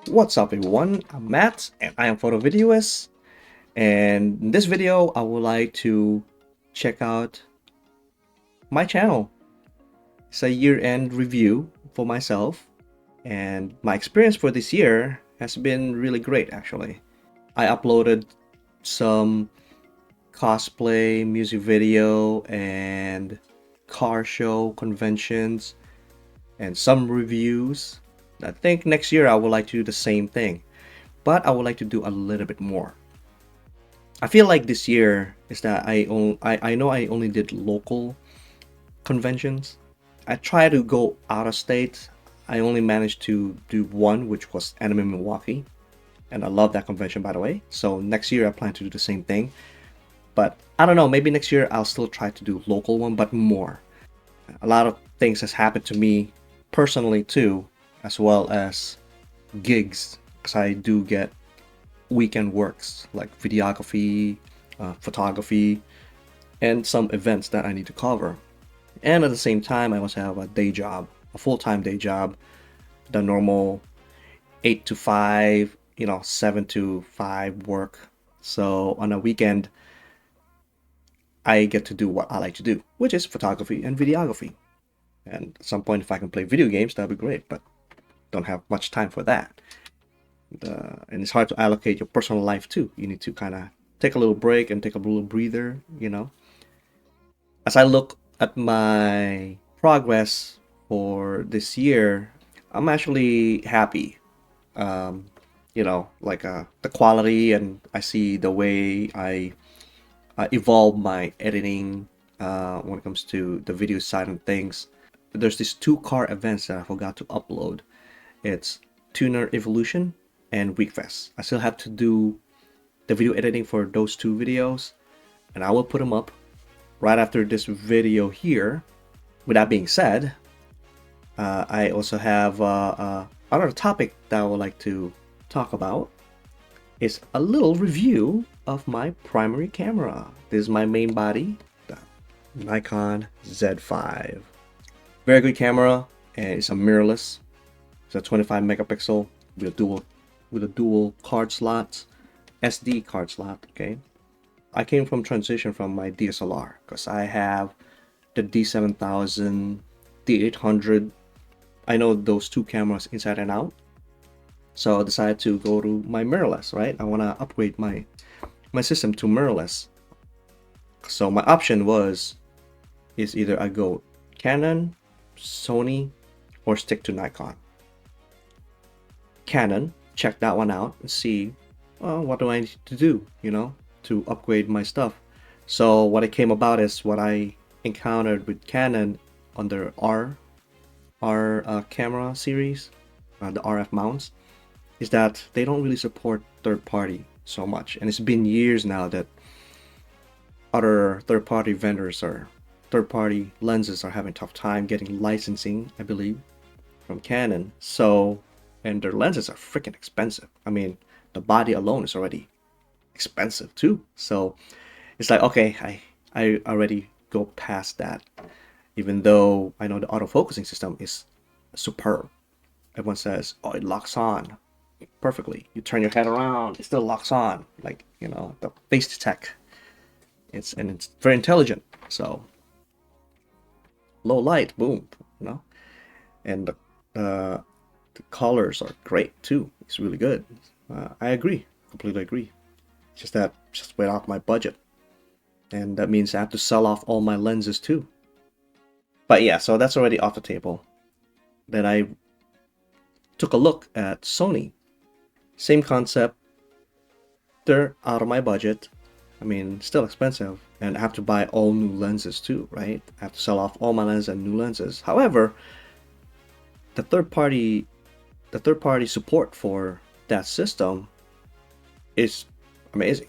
What's up everyone, I'm Matt and I am Photo Videoist, and in this video I would like to check out my channel. It's a year-end review for myself, and my experience for this year has been really great actually. I uploaded some cosplay, music video, and car show conventions, and some reviews. I think next year I would like to do the same thing, but I would like to do a little bit more. I feel like this year is that I know I only did local conventions. I try to go out of state. I only managed to do one, which was Anime Milwaukee, and I love that convention by the way. So next year I plan to do the same thing. But I don't know, maybe next year I'll still try to do local one, but more. A lot of things has happened to me personally too, as well as gigs, because I do get weekend works like videography, photography, and some events that I need to cover. And at the same time, I also have a day job, a full-time day job, the normal 8 to 5, 7 to 5 work. So on a weekend, I get to do what I like to do, which is photography and videography. And at some point, if I can play video games, that'd be great, but don't have much time for that. And it's hard to allocate your personal life too. You need to kind of take a little break and take a little breather. As I look at my progress for this year, I'm actually happy. Um, like the quality, and I see the way I evolve my editing when it comes to the video side of things. There's these two car events that I forgot to upload. It's Tuner Evolution and Weekfest. I still have to do the video editing for those two videos, and I will put them up right after this video here. With that being said, I also have another topic that I would like to talk about. Is a little review of my primary camera. This is my main body, the Nikon Z5. Very good camera, and it's a mirrorless. It's a 25 megapixel with a dual card slot, SD card slot. Okay, I came from transition from my DSLR because I have the D7000, D800. I know those two cameras inside and out, so I decided to go to my mirrorless. Right, I want to upgrade my system to mirrorless. So my option is either I go Canon, Sony, or stick to Nikon. Canon, check that one out and see what do I need to do, to upgrade my stuff. So what it came about is what I encountered with Canon on their R camera series, the RF mounts, is that they don't really support third party so much, and it's been years now that other third party vendors or third party lenses are having a tough time getting licensing, I believe, from Canon. So, and their lenses are freaking expensive. I mean, the body alone is already expensive too. So it's like, okay, I already go past that, even though I know the autofocusing system is superb. Everyone says, oh, it locks on perfectly. You turn your head around, it still locks on. Like, the face detect. It's very intelligent. So low light, boom, and the colors are great too. It's really good. I agree, completely agree. Just way off my budget, and that means I have to sell off all my lenses too. But yeah, so that's already off the table. Then I took a look at Sony. Same concept. They're out of my budget. I mean, still expensive, and I have to buy all new lenses too, right? I have to sell off all my lenses and new lenses. However, the third party support for that system is amazing.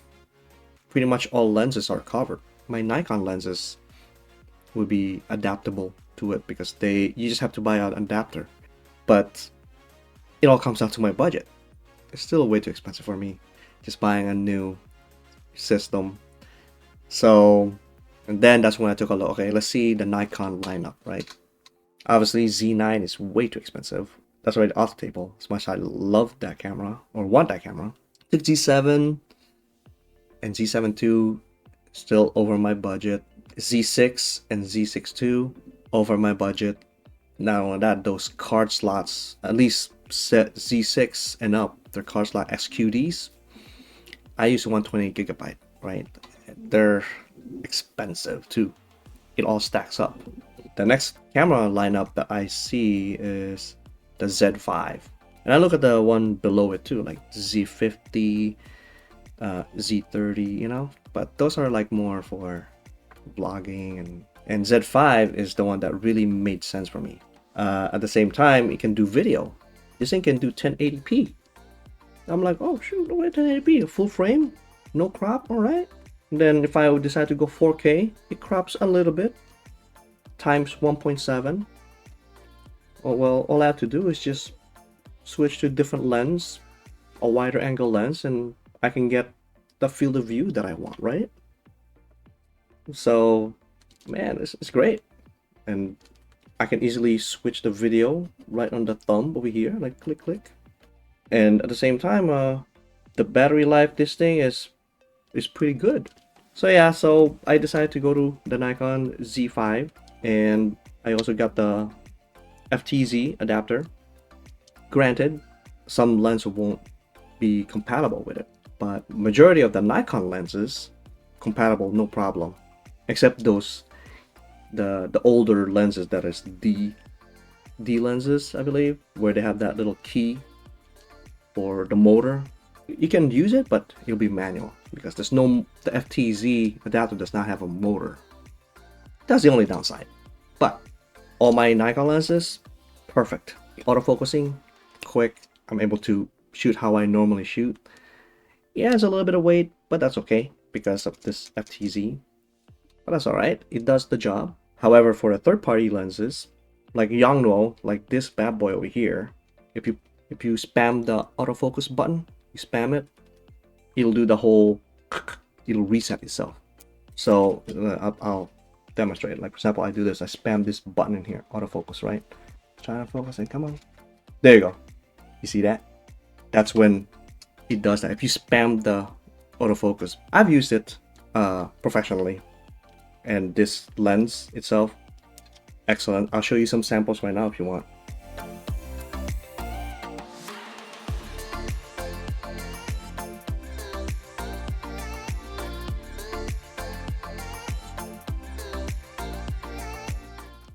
Pretty much all lenses are covered. My Nikon lenses will be adaptable to it because you just have to buy an adapter. But it all comes down to my budget. It's still way too expensive for me just buying a new system. So, and then that's when I took a look. Okay, let's see the Nikon lineup, right? Obviously Z9 is way too expensive. That's right, off the table. As much as I love that camera or want that camera. Took Z7 and Z7 II still over my budget. Z6 and Z6 II over my budget. Not only that, those card slots, at least set Z6 and up, they're card slot XQDs. I use 128 GB, right? They're expensive too. It all stacks up. The next camera lineup that I see is the Z5. And I look at the one below it too, like Z50, Z30, you know? But those are like more for vlogging, and Z5 is the one that really made sense for me. At the same time, it can do video. This thing can do 1080p. I'm like, oh shoot, no way, 1080p, full frame, no crop, all right. And then if I would decide to go 4K, it crops a little bit, times 1.7. Well, all I have to do is just switch to a different lens, a wider angle lens, and I can get the field of view that I want, right? So, man, it's great. And I can easily switch the video right on the thumb over here, like click, click. And at the same time, the battery life this thing is pretty good. So yeah, so I decided to go to the Nikon Z5, and I also got the FTZ adapter. Granted, some lenses won't be compatible with it, but majority of the Nikon lenses compatible, no problem, except those the older lenses that is D lenses, I believe, where they have that little key for the motor. You can use it, but it'll be manual because there's no, the FTZ adapter does not have a motor. That's the only downside. But all my Nikon lenses, perfect. Autofocusing, quick. I'm able to shoot how I normally shoot. Yeah, it's a little bit of weight, but that's okay because of this FTZ. But that's alright, it does the job. However, for the third-party lenses, like Yongnuo, like this bad boy over here, if you spam the autofocus button, you spam it, it'll do the whole, it'll reset itself. So I'll demonstrate. Like for example, I do this, I spam this button in here, autofocus, right? Trying to focus and come on. There you go. You see that? That's when it does that. If you spam the autofocus, I've used it professionally, and this lens itself, excellent. I'll show you some samples right now if you want.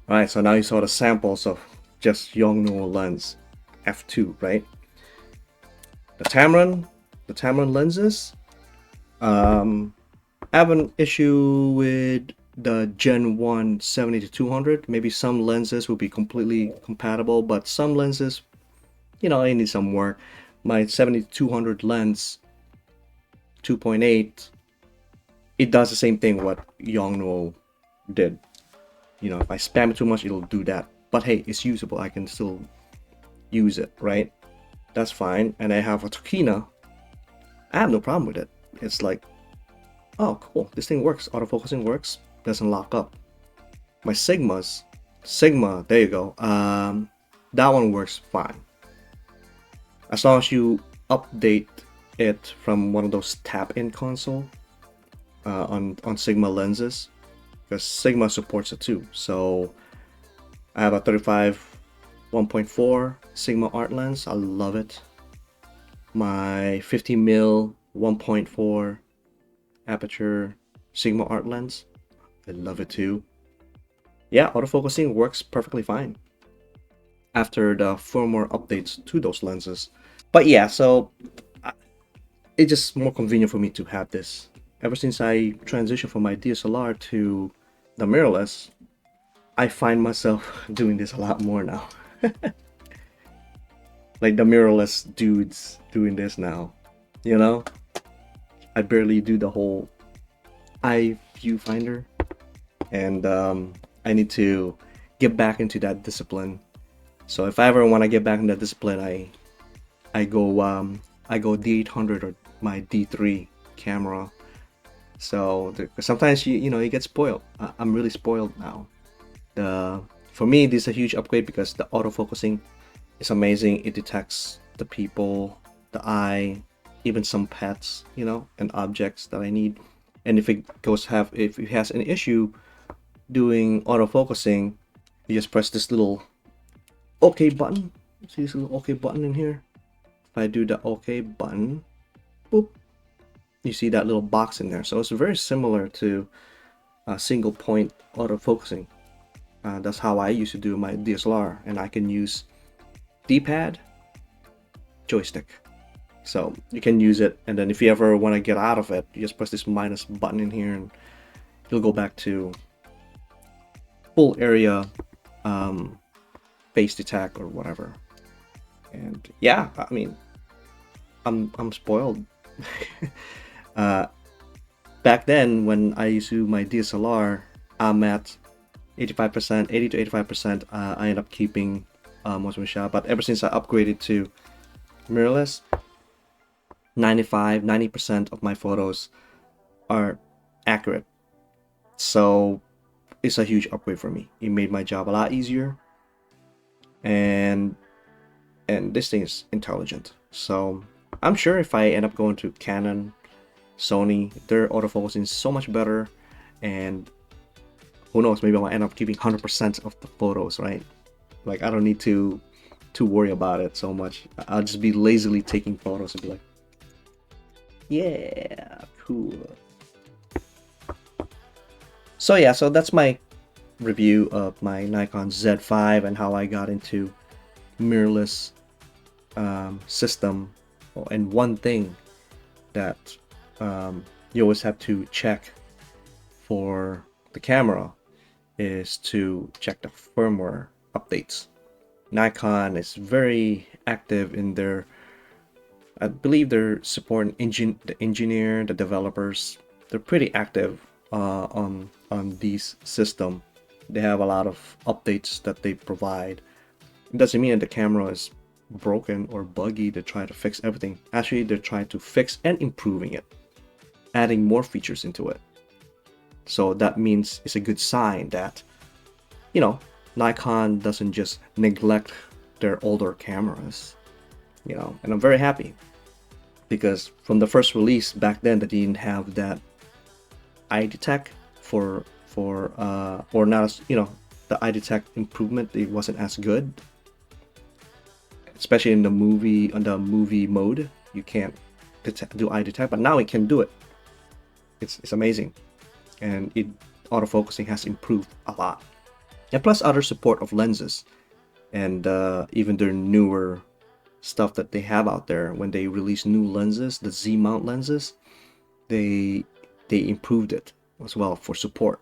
Alright, so now you saw the samples of just Yongnuo lens f2, right? The Tamron lenses, I have an issue with the Gen 1 70-200. Maybe some lenses will be completely compatible, but some lenses, you know, I need some work. My 70-200 lens 2.8, it does the same thing what Yongnuo did. You know, if I spam it too much, it'll do that. But hey, it's usable. I can still use it, right? That's fine. And I have a Tokina. I have no problem with it. It's like, oh, cool. This thing works. Autofocusing works. Doesn't lock up. My Sigma, there you go. That one works fine. As long as you update it from one of those tap-in console on Sigma lenses, because Sigma supports it too. So I have a 35 1.4 Sigma art lens. I love it. My 50mm 1.4 aperture Sigma art lens, I love it too. Yeah, autofocusing works perfectly fine after the firmware updates to those lenses. But yeah, so it's just more convenient for me to have this. Ever since I transitioned from my DSLR to the mirrorless, I find myself doing this a lot more now. Like the mirrorless dudes doing this now, you know? I barely do the whole eye viewfinder, and I need to get back into that discipline. So if I ever want to get back in that discipline, I go D800 or my D3 camera. So sometimes you know, you get spoiled. I'm really spoiled now. For me, this is a huge upgrade because the autofocusing It's amazing. It detects the people, the eye, even some pets, you know, and objects that I need. And if it has an issue doing autofocusing, you just press this little OK button. See this little OK button in here? If I do the OK button, boop, you see that little box in there. So it's very similar to single point autofocusing. That's how I used to do my DSLR, and I can use D-pad, joystick. So you can use it, and then if you ever want to get out of it, you just press this minus button in here, and you'll go back to full area face detect or whatever. And yeah, I mean, I'm spoiled. Back then, when I used to do my DSLR, I'm at 85%, 80 to 85%. I end up keeping most of my shot, but ever since I upgraded to mirrorless, 90% of my photos are accurate. So it's a huge upgrade for me. It made my job a lot easier, and this thing is intelligent. So I'm sure if I end up going to Canon, Sony, their autofocusing is so much better, and who knows, maybe I'll end up keeping 100% of the photos, right? Like, I don't need to worry about it so much. I'll just be lazily taking photos and be like, yeah, cool. So yeah, so that's my review of my Nikon Z5 and how I got into mirrorless system. And one thing that you always have to check for the camera is to check the firmware updates. Nikon is very active in their, I believe their support the engineer, the developers, they're pretty active on these system. They have a lot of updates that they provide. It doesn't mean that the camera is broken or buggy. They try to fix everything. Actually, they're trying to fix and improving it, adding more features into it. So that means it's a good sign that, you know, Nikon doesn't just neglect their older cameras, you know. And I'm very happy, because from the first release back then, they didn't have that eye detect or not as, you know, the eye detect improvement, it wasn't as good, especially in the movie mode. You can't do eye detect, but now it can do it. It's amazing, and autofocusing has improved a lot. And plus other support of lenses, and even their newer stuff that they have out there. When they release new lenses, the Z mount lenses, they improved it as well for support.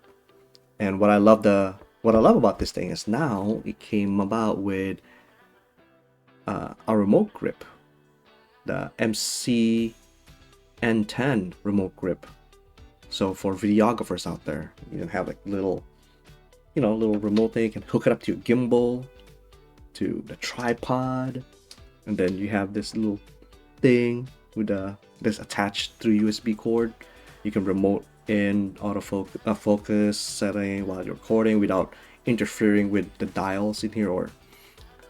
And what I love about this thing is now it came about with a remote grip, the MC N10 remote grip. So for videographers out there, you can have like little remote thing. You can hook it up to your gimbal, to the tripod, and then you have this little thing with this attached through USB cord. You can remote in focus setting while you're recording without interfering with the dials in here, or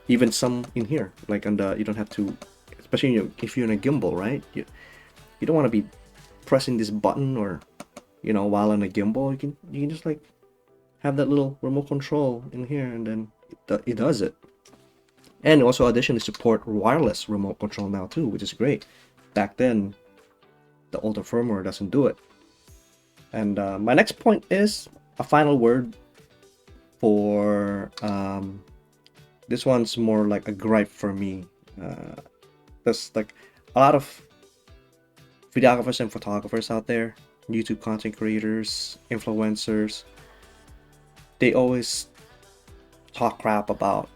even some in here, like on the, you don't have to, especially if you're in a gimbal, right? You don't want to be pressing this button, or while on a gimbal. You can just like have that little remote control in here, and then it does it. And also additionally support wireless remote control now too, which is great. Back then the older firmware doesn't do it. And my next point is a final word for this one's more like a gripe for me. There's like a lot of videographers and photographers out there, YouTube content creators, influencers. They always talk crap about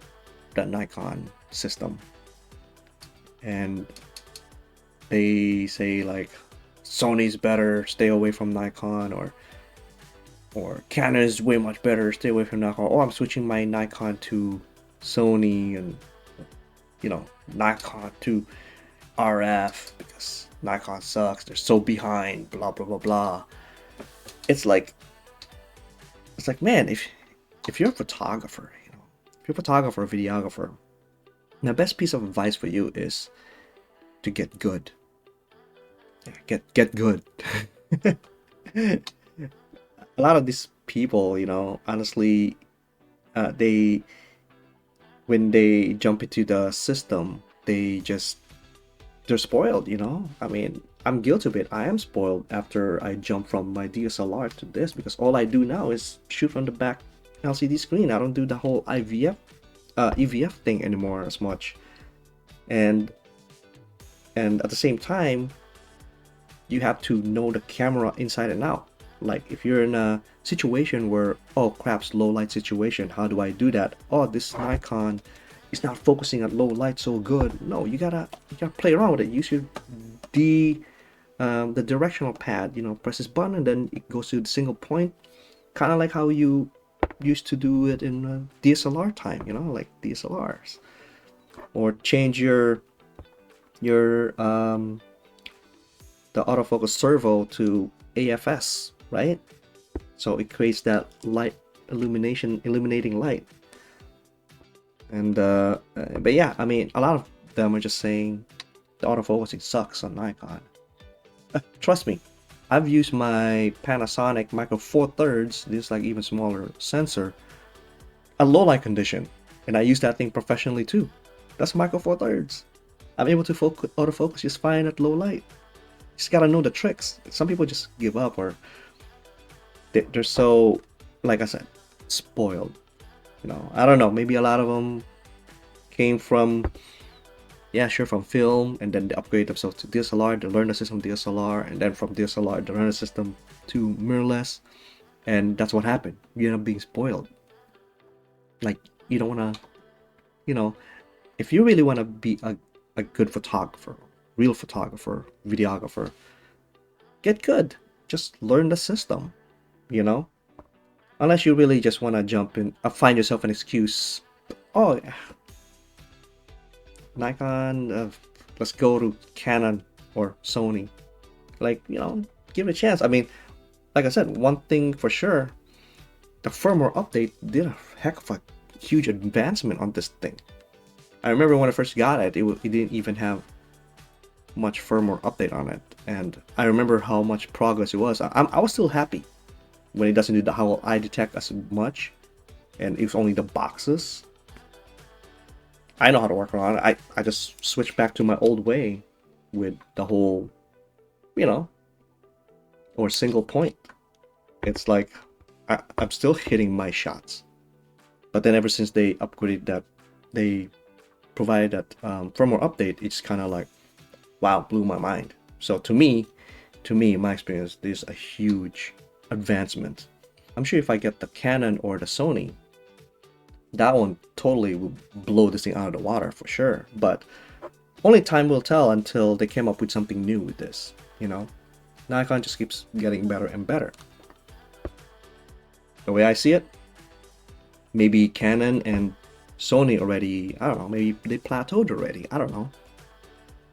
the Nikon system, and they say like Sony's better, stay away from Nikon, or Canon is way much better, stay away from Nikon. Oh, I'm switching my Nikon to Sony, and Nikon to RF because Nikon sucks, they're so behind, blah blah blah blah. It's like, man, if you're a photographer, if you're a photographer, videographer, My best piece of advice for you is to get good. Get good. A lot of these people, honestly, they when they jump into the system, they're spoiled. I mean, I'm guilty of it. I am spoiled after I jump from my DSLR to this, because all I do now is shoot from the back LCD screen. I don't do the whole EVF thing anymore as much. And at the same time, you have to know the camera inside and out. Like if you're in a situation where, oh crap, low light situation, how do I do that? Oh, this Nikon is not focusing at low light so good. No, you gotta play around with it. Use your the directional pad. Press this button and then it goes to the single point, kind of like how you used to do it in DSLR time. Like DSLRs, or change your the autofocus servo to AFS, right? So it creates that light illuminating light. And but yeah, I mean, a lot of them are just saying the autofocusing sucks on Nikon. Trust me, I've used my Panasonic Micro Four Thirds, this like even smaller sensor, a low light condition, and I use that thing professionally too. That's Micro Four Thirds. I'm able to autofocus just fine at low light. Just gotta know the tricks. Some people just give up, or they're so, like I said, spoiled. I don't know. Maybe a lot of them came from, yeah, sure, from film, and then they upgrade themselves to DSLR. They learn the system DSLR, and then from DSLR they learn the system to mirrorless, and that's what happened. You end up being spoiled. Like you don't wanna, you know, if you really wanna be a good photographer, real photographer, videographer, get good. Just learn the system, you know? Unless you really just want to jump in, find yourself an excuse. Oh, yeah, Nikon, let's go to Canon or Sony. Like, give it a chance. I mean, like I said, one thing for sure, the firmware update did a heck of a huge advancement on this thing. I remember when I first got it, it didn't even have much firmware update on it, and I remember how much progress it was. I was still happy when it doesn't do the whole eye detect as much, and it's only the boxes. I know how to work around it. I just switched back to my old way with the whole, or single point. It's like I'm still hitting my shots, but then ever since they upgraded that, they provided that firmware update, it's kind of like, wow, blew my mind. So to me, in my experience, this is a huge advancement. I'm sure if I get the Canon or the Sony, that one totally will blow this thing out of the water for sure. But only time will tell until they came up with something new with this. Nikon just keeps getting better and better. The way I see it, maybe Canon and Sony already, I don't know, maybe they plateaued already. I don't know.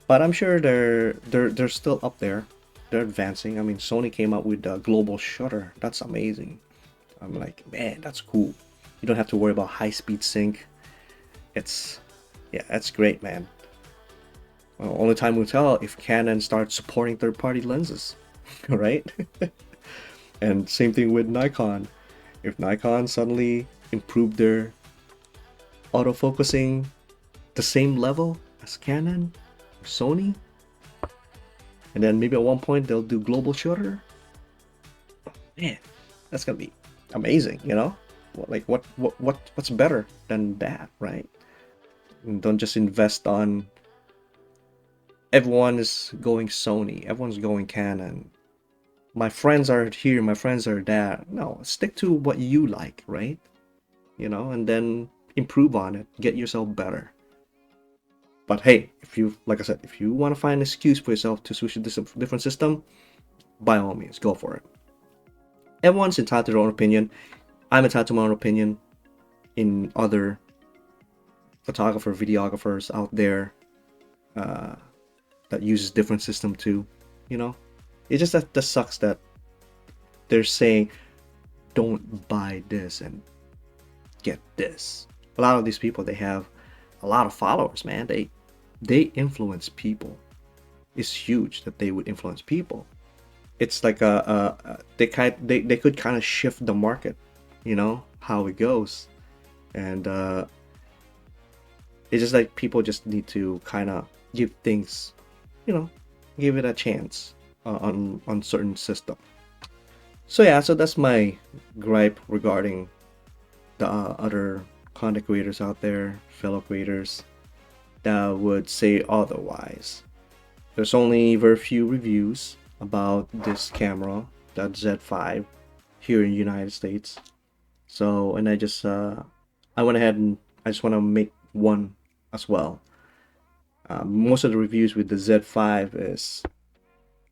But I'm sure they're still up there. They're advancing. I mean, Sony came out with a global shutter. That's amazing. I'm like, man, that's cool. You don't have to worry about high-speed sync. That's great, man. Well, only time will tell if Canon starts supporting third-party lenses, right? And same thing with Nikon. If Nikon suddenly improved their autofocusing the same level as Canon, Sony, and then maybe at one point they'll do global shutter. Man, that's gonna be amazing, Like what's better than that, right? And don't just invest on. Everyone is going Sony, everyone's going Canon. My friends are here, my friends are there. No, stick to what you like, right? And then improve on it, get yourself better. But hey, like I said, if you want to find an excuse for yourself to switch to this different system, by all means, go for it. Everyone's entitled to their own opinion. I'm entitled to my own opinion. In other photographer, videographers out there that uses different system too, it just that sucks that they're saying don't buy this and get this. A lot of these people, they have a lot of followers, man. They influence people. It's huge that they would influence people. It's like they could kind of shift the market, you know, how it goes. And it's just like people just need to kind of give things, you know, give it a chance on certain system. So yeah, so that's my gripe regarding the other content creators out there, fellow creators that would say otherwise. There's only very few reviews about this camera, that Z5, here in the United States. So, and I went ahead and I just want to make one as well. Most of the reviews with the Z5 is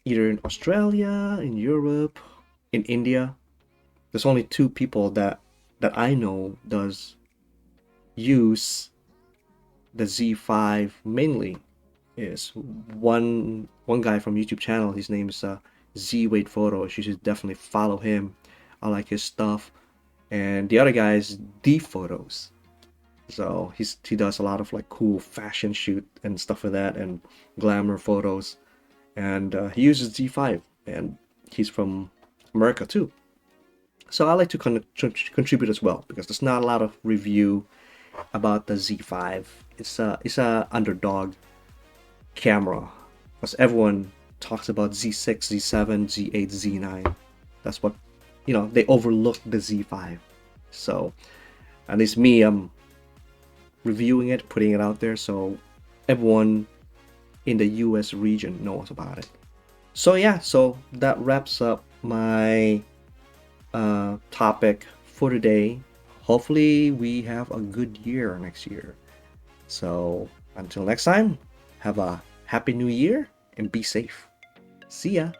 either in Australia, in Europe, in India. There's only two people that I know does use the Z5 mainly. Is one guy from YouTube channel. His name is Z8 Photos. You should definitely follow him. I like his stuff. And the other guy is D Photos. So he does a lot of like cool fashion shoot and stuff like that, and glamour photos. And he uses Z5, and he's from America too. So I like to contribute as well, because there's not a lot of review about the Z5. It's a underdog camera, because everyone talks about Z6, Z7, Z8, Z9. That's what, you know, they overlook the Z5. So at least me, I'm reviewing it, putting it out there, so everyone in the US region knows about it. So yeah, so that wraps up my topic for today. Hopefully we have a good year next year. So until next time, have a happy new year and be safe. See ya.